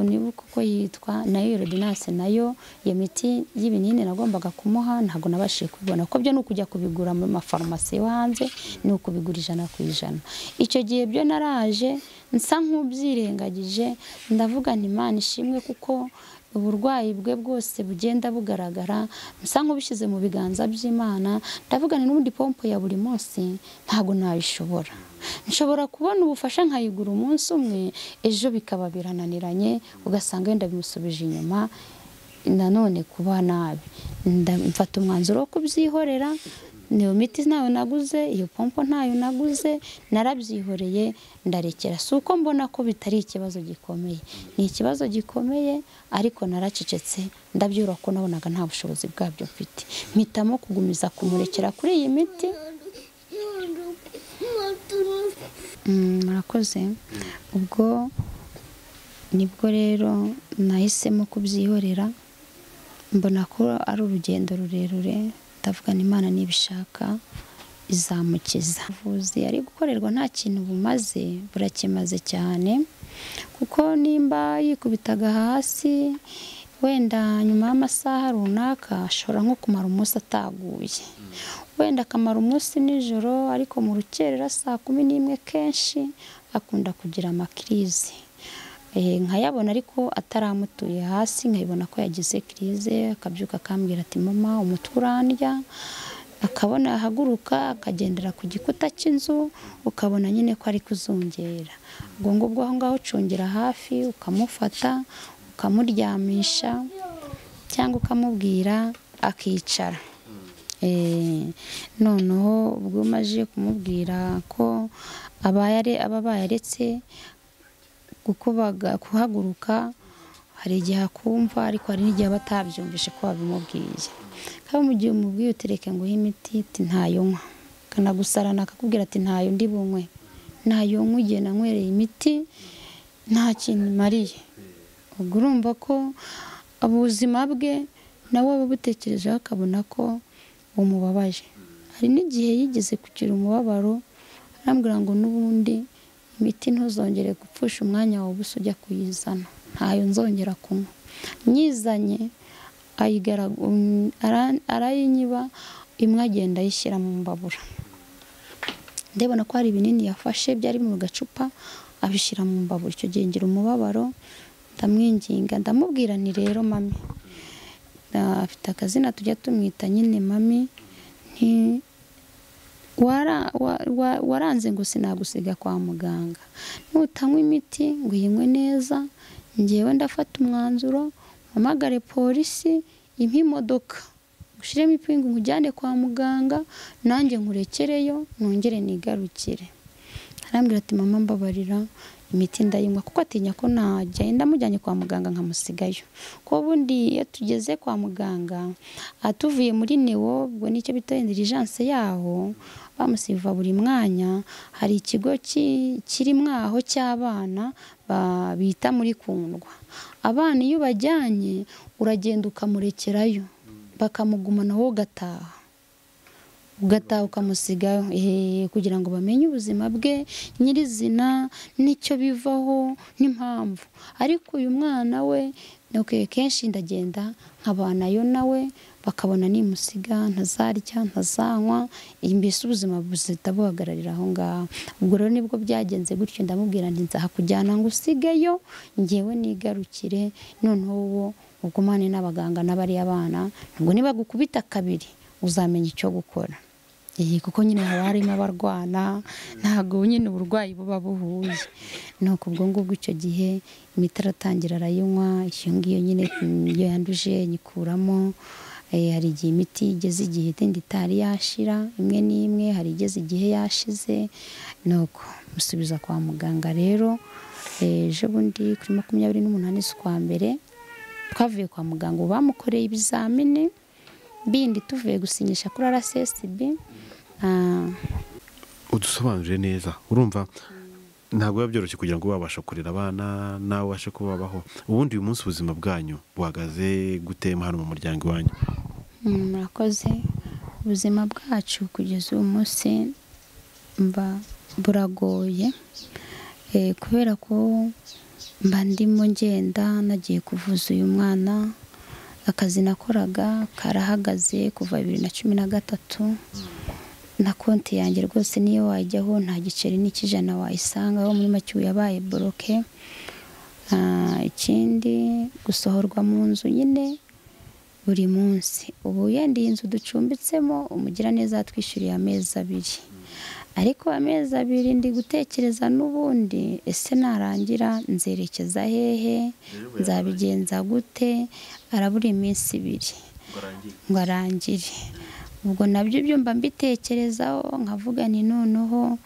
nibuka uko yitwa, nayo ordonnance nayo iyo miti y'ibinini nagombaga kumuha ntago nabashije kubibona, ko byo n'ukujya kubigura mu mafarumasi yo hanze, ni ukubigura 100%. Icyo gihe byo naraje nsa nk'ubyirengagije, ndavuga nti Imana ishimwe kuko uburwayi bwe bwose bugenda bugaragara, nsa nk'ubishyize mu biganza by'Imana. Ndavuga ni n'ubundi pompo ya buri munsi ntago nabishobora, nshobora kubona ubufasha nkayigura umunsi umwe, ejo bikaba birananiranye, ugasanga wenda bimusubije inyuma, nanone kuba nabi. Mfata umwanzuro wo kubyihorera. Niyo miti ntayo naguze, iyo pompo ntayo naguze, narabyihoreye ndarekera. Si uko mbona ko bitari ikibazo gikomeye, ni ikibazo gikomeye, ariko naracecetse ndabyura ko nabonaga nta bushobozi bwabyo mfite, mpitamo kugumiza kumurekera kuri iyi miti. Murakoze. Ubwo nibwo rero nahisemo kubyihorera, mbona ko ari urugendo rurerure, ndavuga ni Imana nibishaka izamukiza. Ubuvuzi ari gukorerwa nta kintu bumaze, burakimaze cyane, kuko nimba yikubitaga hasi wenda nyuma y'amasaha runaka ashobora nko kumara umunsi ataguye, wenda akamara umunsi nijoro, ariko mu rukerera saa 11 kenshi akunda kugira amakirize. Nkayabona ariko ataramutuye hasi, nkayibona ko yagize kirize, akabyuka akambwira ati mama umutwe urandya, akabona ahaguruka akagendera ku gikuta cy'inzu, ukabona nyine ko ari kuzungera. Ubwo ngubwo aho ngaho ucungira hafi, ukamufata ukamuryamisha cyangwa ukamubwira akicara. Noneho ubwo maje kumubwira ko abayaretse kuhaguruka, hari igihe akumva, ariko hari n'igihe batabyumvishe ko babimubwiye. Kandi mu gihe umubwiye utereke ngo imiti ntayo nywa, kanagusarana akakubwira ati ntayo ndi bunywe, ntayo nywa, igihe nanywereye imiti nta kintu mariye. Ubwo urumva ko ubuzima bwe nawe abutekerejeho akabona ko umubabaje. Hari n'igihe yigeze kugira umubabaro, arambwira ngo n'ubundi imiti ntuzongere gupfusha umwanya wawe ubusa ujya kuyizana, ntayo nzongera kunywa. Nyizanye arayinyiba, imwe agenda ayishyira mu mbabura. Ndabona ko hari ibinini yafashe byari mu gacupa abishyira mu mbabura. Icyo gihe ngira umubabaro, ndamwinginga ndamubwira ni rero mami, afite akazina tujya tumwita nyine mami, waranze ngo sinagusiga kwa muganga, nutanywa imiti ngo uyinywe neza, ngewe ndafata umwanzuro mpamagare polisi impe imodoka, ushiremo ipingu nkujyane kwa muganga, nanjye nkurekereyo nongere nigarukire. Arambwira ati mama mbabarira, imiti ndayinywa, kuko atinya ko najya ndamujyanye kwa muganga nkamusigayo. Ko bundi iyo tugeze kwa muganga atuvuye muri neo, ubwo nicyo bita intelligence yaho, bamusiva buri mwanya. Hari ikigo kiri mwaho cy'abana bita muri Kundwa. Abana iyo bajyanye uragenda ukamurekerayo, bakamugumana wowe ugataha ukamusigayo, kugira ngo bamenye ubuzima bwe nyirizina n'icyo bivaho n'impamvu. Ariko uyu mwana we kenshi ndagenda nkabanayo nawe, bakabona nimusiga ntazarya ntazanywa, mbese ubuzima buzita buhagararira aho ngaho. Ubwo rero nibwo byagenze gutyo, ndamubwira nti nzahakujyana ngo usigeyo, ngewe nigarukire, noneho wo ugumane n'abaganga n'abari abana, nubwo niba gukubita kabiri uzamenya icyo gukora. kuko nyine haba harimo abarwana, ntabwo nyine uburwayi buba buhuye. Nuko ubwo ngubwo icyo gihe imiti aratangira arayinywa, iyo ngiyo nyine iyo yanduje nyikuramo. Hari igihe imiti igeze igihe indi itari yashira, imwe n'imwe hari igeze igihe yashize, nuko musubiza kwa muganga. Rero ejo bundi kuri 28 z'ukwa mbere twavuye kwa muganga, bamukoreye ibizamini bindi tuvuye gusinyisha kuri RSSB. Udusobanurire neza, urumva ntabwo biba byoroshye kugira ngo babashe kurera abana nawe ubashe kubabaho. Ubundi uyu munsi ubuzima bwanyu buhagaze gute hano mu muryango wanyu? Murakoze. Ubuzima bwacu kugeza uyu munsi buragoye, kubera ko mba ndimo ngenda nagiye kuvuza uyu mwana. Akazi nakoraga karahagaze kuva 2013. Na konti yanjye rwose niyo wajyaho nta giceri n'ikijana wayisangaho, muri make yabaye bloke. Ikindi gusohorwa mu nzu nyine buri munsi. Ubu yenda inzu ducumbitsemo umugira neza atwishyuriye amezi 2, ariko amezi 2 ndi gutekereza n'ubundi ese narangira nzerekeza hehe, nzabigenza gute, arabura iminsi 2 ngo arangire. Ubwo nabyo byo mba mbitekerezaho nkavuga ni noneho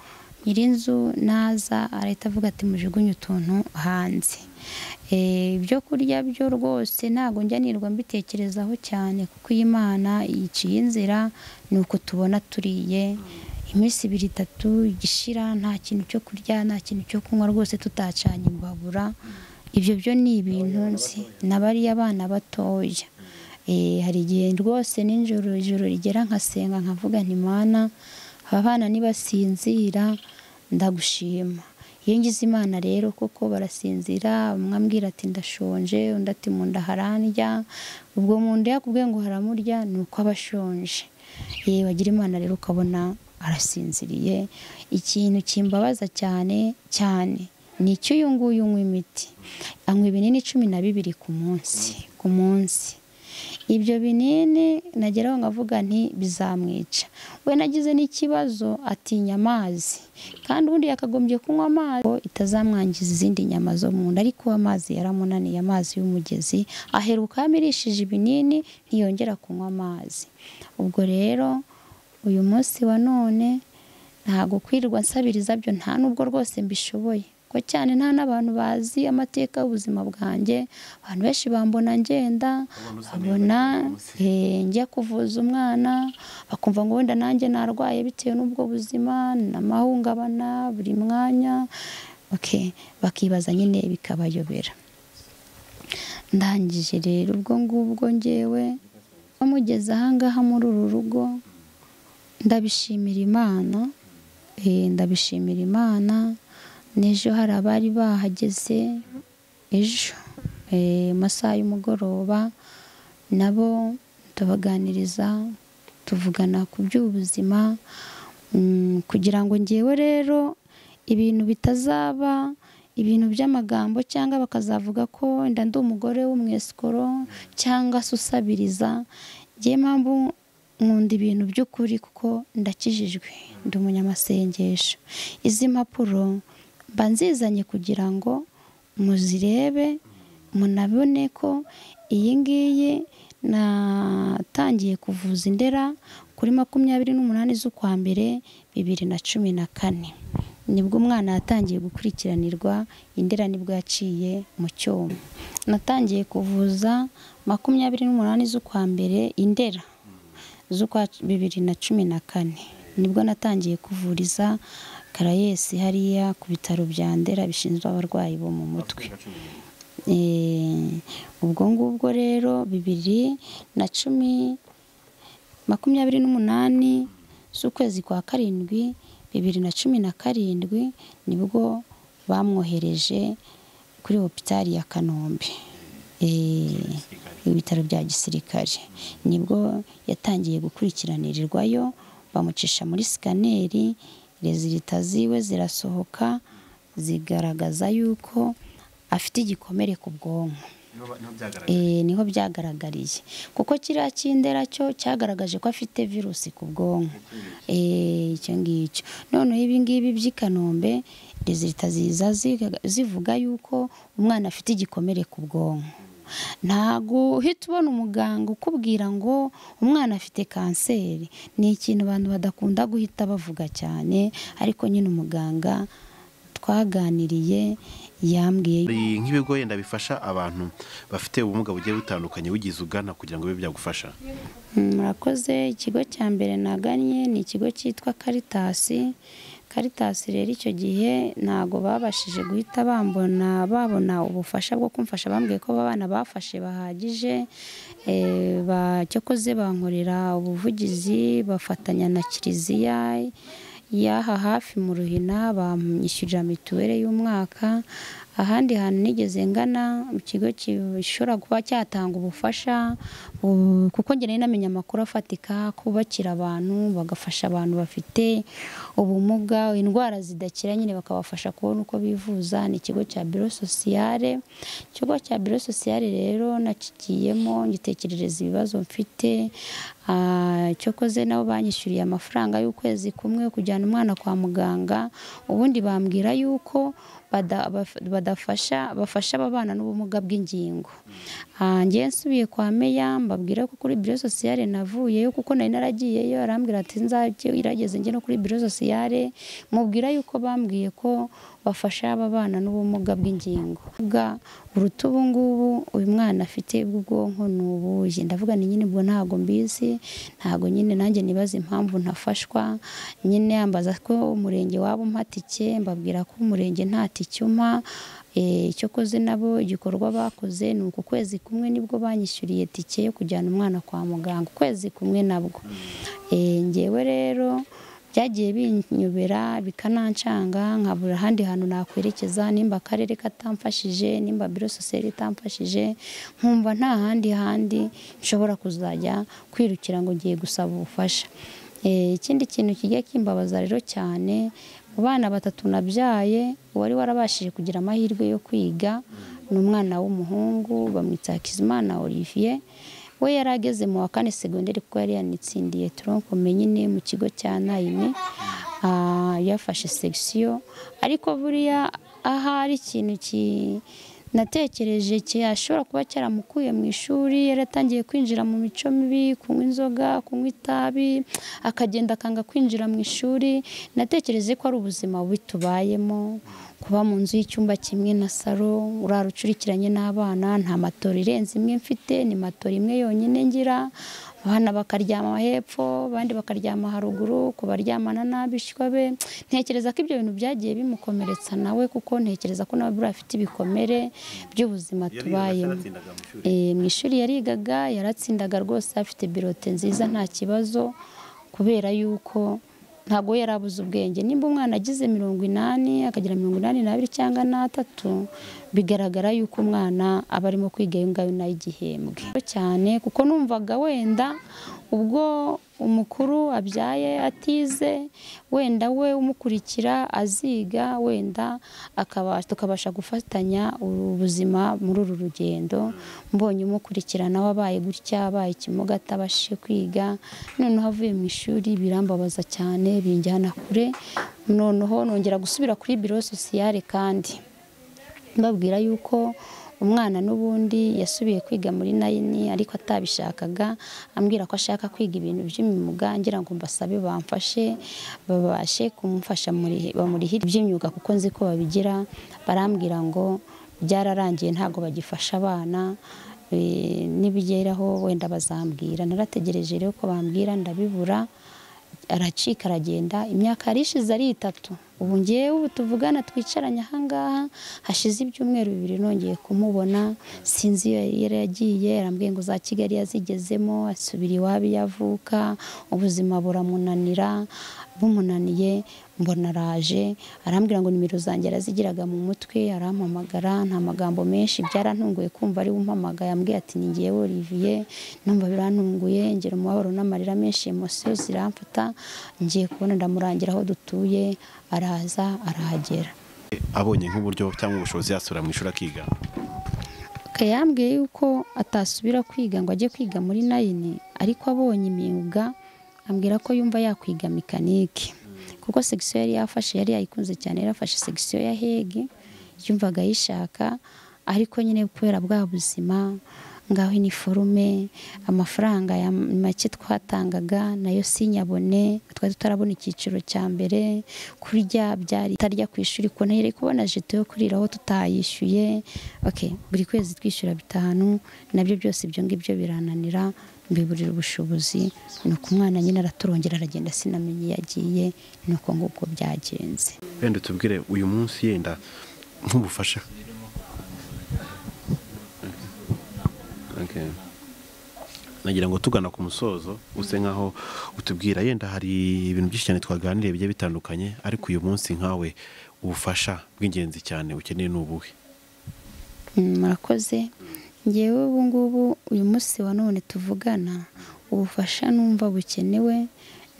nyirinzu naza arahita avuga ati mujugunye utuntu hanze. Ibyo kurya byo rwose ntago njya nirwa mbitekerezaho cyane, kuko Imana yiciye inzira nuko tubona turiye iminsi 2-3 igishira nta kintu cyo kurya nta kintu cyo kunywa rwose tutacanye imbabura. Ibyo byo ni ibintu nzi nabari abana batoya. Hari igihe rwose n'ijoro rigera nkasenga nkavuga nti Mana, abana nibasinzira ndagushima. Iyo ngize Imana rero kuko barasinzira, umwambwira ati ndashonje, undi ati mu nda harandya. Ubwo mu nda yakubwiye ngo haramurya nuko abashonje. Wagira Imana rero ukabona arasinziriye. Ikintu kimbabaza cyane cyane ni icyo uyu nguyu unywa imiti, anywa ibinini 12 ku munsi. Ibyo binini nageraho ngavuga nti bizamwica. We nagize n'ikibazo atinya amazi, kandi ubundi yakagombye kunywa amazi itazamwangiza izindi nyama zo mu nda, ariko amazi yaramunaniye, amazi y'umugezi. Aheruka yamirishije ibinini ntiyongera kunywa amazi. Ubwo rero uyu munsi wa none ntago kwirirwa nsabiriza byo nta nubwo rwose mbishoboye, ko cyane nta n'abantu bazi amateka y'ubuzima bwanjye. Abantu benshi bambona ngenda, babona njya kuvuza umwana bakumva ngo wenda nanjye narwaye bitewe n'ubwo buzima, n'amahungabana buri mwanya, bakibaza nyine bikabayobera. Ndangije rero ubwo ngubwo ngewe bamugeze ahangaha muri uru rugo ndabishimira Imana. Ndabishimira Imana. N'ejo hari abari bahageze ejo masaha y'umugoroba, nabo tubaganiriza tuvugana ku by'ubuzima, kugira ngo ngewe rero ibintu bitazaba ibintu by'amagambo cyangwa bakazavuga ko wenda ndi umugore w'umwesikoro cyangwa se usabiriza. Ngiye mpamvu nkunda ibintu by'ukuri kuko ndakijijwe, ndi umunyamasengesho. Izi mpapuro banzizanye kugira ngo muzirebe munabone ko iyi ngiyi natangiye kuvuza Indera kuri 28 z'ukwa mbere 2014. Nibwo umwana yatangiye gukurikiranirwa Indera, nibwo yaciye mu cyuma. Natangiye kuvuza 28 z'ukwa mbere Indera z'ukwa 2014. Nibwo natangiye kuvuriza Karayesi hariya ku bitaro bya Ndera bishinzwe abarwayi bo mu mutwe. Ubwo ngubwo rero 2018 z'ukwezi kwa 7 2017 nibwo bamwohereje kuri hopitali ya Kanombe, ibitaro bya gisirikare. Nibwo yatangiye gukurikiranirirwayo, bamucisha muri sikaneri. Rezilita ziwe zirasohoka zigaragaza yuko afite igikomere ku bwonko. niho byagaragariye kuko kiriya cy'indera cyo cyagaragaje ko afite virusi ku bwonko icyo ngicyo. Noneho ibi ngibi by'i Kanombe rezilita ziza zivuga yuko umwana afite igikomere ku bwonko. Ntago uhita ubona umuganga ukubwira ngo umwana afite kanseri, ni ikintu abantu badakunda guhita bavuga cyane, ariko nyine umuganga twaganiriye yambwiye nk'ibigo yenda bifasha abantu bafite ubumuga bugiye butandukanye wigize ugana kugira ngo bibe byagufasha. Murakoze. Ikigo cya mbere naganye ni ikigo cyitwa Caritas rero icyo gihe ntago babashije guhita babona ubufasha bwo kumfasha, bambwiye ko abana bafashe bahagije, cyokoze bankorera ubuvugizi bafatanya na kiliziya yaha hafi mu Ruhina, bamwishyurira mituweli y'umwaka. Ahandi hantu nigeze ngana mu kigo gishobora kuba cyatanga ubufasha, kuko njye nari namenye amakuru afatika, kubakira abantu bagafasha abantu bafite ubumuga, indwara zidakira nyine bakabafasha kubona uko bivuza, ni ikigo cya Biro Sociale. Ikigo cya Biro Sociale rero nakigiyemo ngitekerereza ibibazo mfite, cyokoze nabo banyishyuriye amafaranga y'ukwezi kumwe kujyana umwana kwa muganga, ubundi bambwira yuko bafasha ababana n'ubumuga bw'ingingo. Ngiye nsubiye kwa meya mbabwira ko kuri Biro Sociale navuyeyo, kuko nari naragiyeyo, arambwira ati irageze njye no kuri Biro Sociale, mubwira yuko bambwiye ko bafasha ababana n'ubumuga bw'ingingo. Uruta ubu ngubu uyu mwana afite ubwonko ni ubuye. Ndavuga ni nyine ubwo ntago mbizi, ntago nyine nanjye nibaza impamvu ntafashwa. Nyine yambaza ko umurenge waba umpatike, mbabwira ko umurenge nta tike umpa. Cyokoze nabo igikorwa bakoze ni uku kwezi kumwe nibwo banyishyuriye tike yo kujyana umwana kwa muganga, ukwezi kumwe nabwo. Ngewe rero byagiye binyobera bikanancanga, nkabura ahandi hantu nakwerekeza, nimba akarere katamfashije, nimba Biro Sociale itamfashije, nkumva nta handi nshobora kuzajya kwirukira ngo ngiye gusaba ubufasha. Ikindi kintu kijya kimbabaza rero cyane, mu bana 3 nabyaye, wari warabashije kugira amahirwe yo kwiga ni umwana w'umuhungu bamwita Hakizimana Olivier. We yarageze mu wa 4 segonderi kuko yari yanitsindiye troncome nyine mu kigo cya Nayini, yafashe section. Ariko buriya ahari ikintu natekereje cyashobora kuba cyaramukuye mu ishuri, yaratangiye kwinjira mu mico mibi, kunywa inzoga, kunywa itabi, akagenda akanga kwinjira mu ishuri. Natekereje ko ari ubuzima bubi tubayemo, kuba mu nzu y'icyumba kimwe na salo, urara ucurikiranye n'abana, nta matora irenze imwe mfite, ni matora imwe yonyine ngira. Abana bakaryama hepfo, abandi bakaryama haruguru, kubaryamana n'abishywa be. Ntekereza ko ibyo bintu byagiye bimukomeretsa nawe, kuko ntekereza ko nawe buri afite ibikomere by'ubuzima tubayemo. Mu ishuri yarigaga, yaratsindaga rwose, afite birote nziza nta kibazo, kubera yuko ntago yarabuze ubwenge. Nimba umwana agize 80 akagira 82 cyangwa 3, bigaragara yuko umwana aba arimo kwiga ngayo nayo igihembwe cyane, kuko numvaga wenda ubwo umukuru abyaye atize, wenda we umukurikira aziga, wenda tukabasha gufatanya ubuzima muri uru rugendo. Mbonye umukurikirana wabaye gutya, abaye ikimuga atabashije kwiga, noneho avuye mu ishuri birambabaza cyane, binjyana kure. Noneho nongera gusubira kuri Biro Sociale, kandi mbabwira yuko umwana n'ubundi yasubiye kwiga muri Nayini, ariko atabishakaga, ambwira ko ashaka kwiga ibintu by'imyuga. Ngira ngo mbasabe bamfashe, babashe kumufasha bamurihira iby'imyuga, kuko nzi ko babigira. Barambwira ngo byararangiye, ntago bagifasha abana, nibigeraho wenda bazambwira. Narategereje rero ko bambwira, ndabibura. Aracika aragenda, imyaka yarishize ari 3. Ubu ngewe tuvugana twicaranye ahangaha, hashize ibyumweru 2 nongeye kumubona. Sinzi yari yagiye, arambwiye ngo za Kigali yazigezemo, asubira iwabo yavuka, ubuzima buramunanira. Bumunaniye mbona araje, arambwira ngo nimero zanjye arazigiraga mu mutwe, arampamagara, nta magambo menshi. Byarantunguye kumva ari umpamagaye, ambwiye ati ni ngiye Olivier. Numva birantunguye, ngera umubabaro n'amarira menshi, emotion ziramfata. Ngiye kubona ndamurangira aho dutuye, araza arahagera. Abonye nk'uburyo cyangwa ubushobozi yasura mu ishuri akiga, yambwiye yuko atasubira kwiga ngo ajye kwiga muri 9 ariko abonye imyuga ambwira ko yumva yakwiga mekanike kuko section yari yafashe yari yayikunze cyane, yarafashe section ya hege yumvaga yishaka, ariko nyine kubera bwa buzima ngaho iniforume amafaranga ya make twatangaga nayo sinyabone, twari tutarabona icyiciro cya mbere, kurya byari tarya ku ishuri ko ntere kubona jeto yo kuriraho tutayishyuye. Buri kwezi twishyura 5, nabyo byose ibyo ngibyo birananira, mbiburira ubushobozi, nuko umwana nyine araturongera aragenda sinamenye yagiye, nuko ngubwo byagenze. Wenda tubwire uyu munsi yenda nk'ubufasha. Nagira ngo tugana ku musozo use nkaho utubwira yenda hari ibintu byinshi cyane twaganiriye bigiye bitandukanye, ariko uyu munsi nkawe ubufasha bw'ingenzi cyane ukeneye n'ubuhe? Murakoze. Ngewe ubu ngubu uyu munsi wa none tuvugana, ubufasha numva bukenewe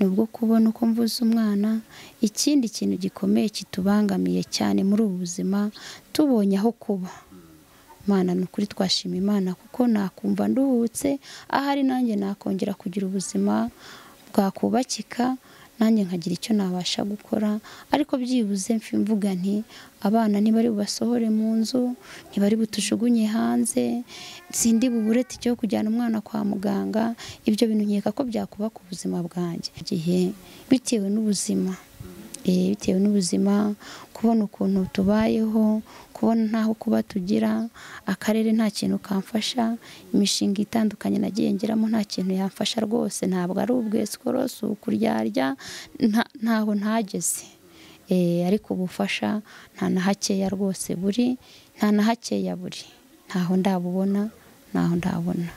nubwo kubona uko mvuza umwana. Ikindi kintu gikomeye kitubangamiye cyane muri ubu buzima, tubonye aho kuba, Mana nukuri twashima Imana kuko nakumva nduhutse, ahari nanjye nakongera kugira ubuzima bwakubakika, nanjye nkagira icyo nabasha gukora. Ariko byibuze mvuga nti abana ntibari bubasohore mu nzu, ntibari butushugunye hanze, sindi bubure cyo kujyana umwana kwa muganga. Ibyo bintu nkeka ko byakubaka ubuzima bwanjye igihe bitewe n'ubuzima, bitewe n'ubuzima, kubona ukuntu tubayeho, kubona ntaho kuba tugira, akarere nta kintu kamfasha, imishinga itandukanye nagiye ngeramo nta kintu yamfasha rwose, ntabwo ari ubwesikoro, si ukuryarya, ntaho ntageze. Ariko ubufasha nta na hakeya rwose buri, nta na hakeya buri, ntaho ndabubona, ntaho ndabona.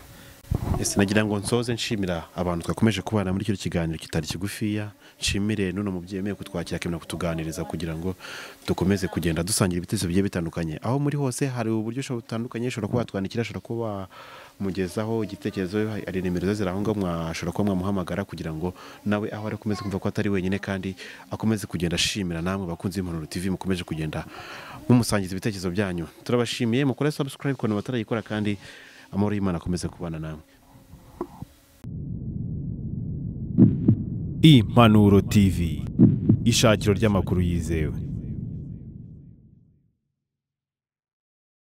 Nagira ngo nsoze nshimira abantu twakomeje kubana muri cyo kiganiro kitari kigufiya. Nshimire none umubyeyi mwe kutwakira kemera kutuganiriza kugira ngo dukomeze kugenda dusangira ibitekerezo bigiye bitandukanye. Aho muri hose hari uburyo butandukanye, ushobora kuba twandikira, ushobora kuba mugezaho igitekerezo, ari nimero ze ziraho ngo mwashobora kuba mwamuhamagara kugira ngo nawe aho ari akomeze kumva ko atari wenyine, kandi akomeze kugenda ashimira namwe bakunze Impanuro TV mukomeje kugenda mumusangiza ibitekerezo byanyu. Turabashimiye, mukore subscribe ku bantu batarayikora, kandi amahoro y'Imana akomeze kubana namwe. Impanuro TV, ishakiro ry'amakuru yizewe.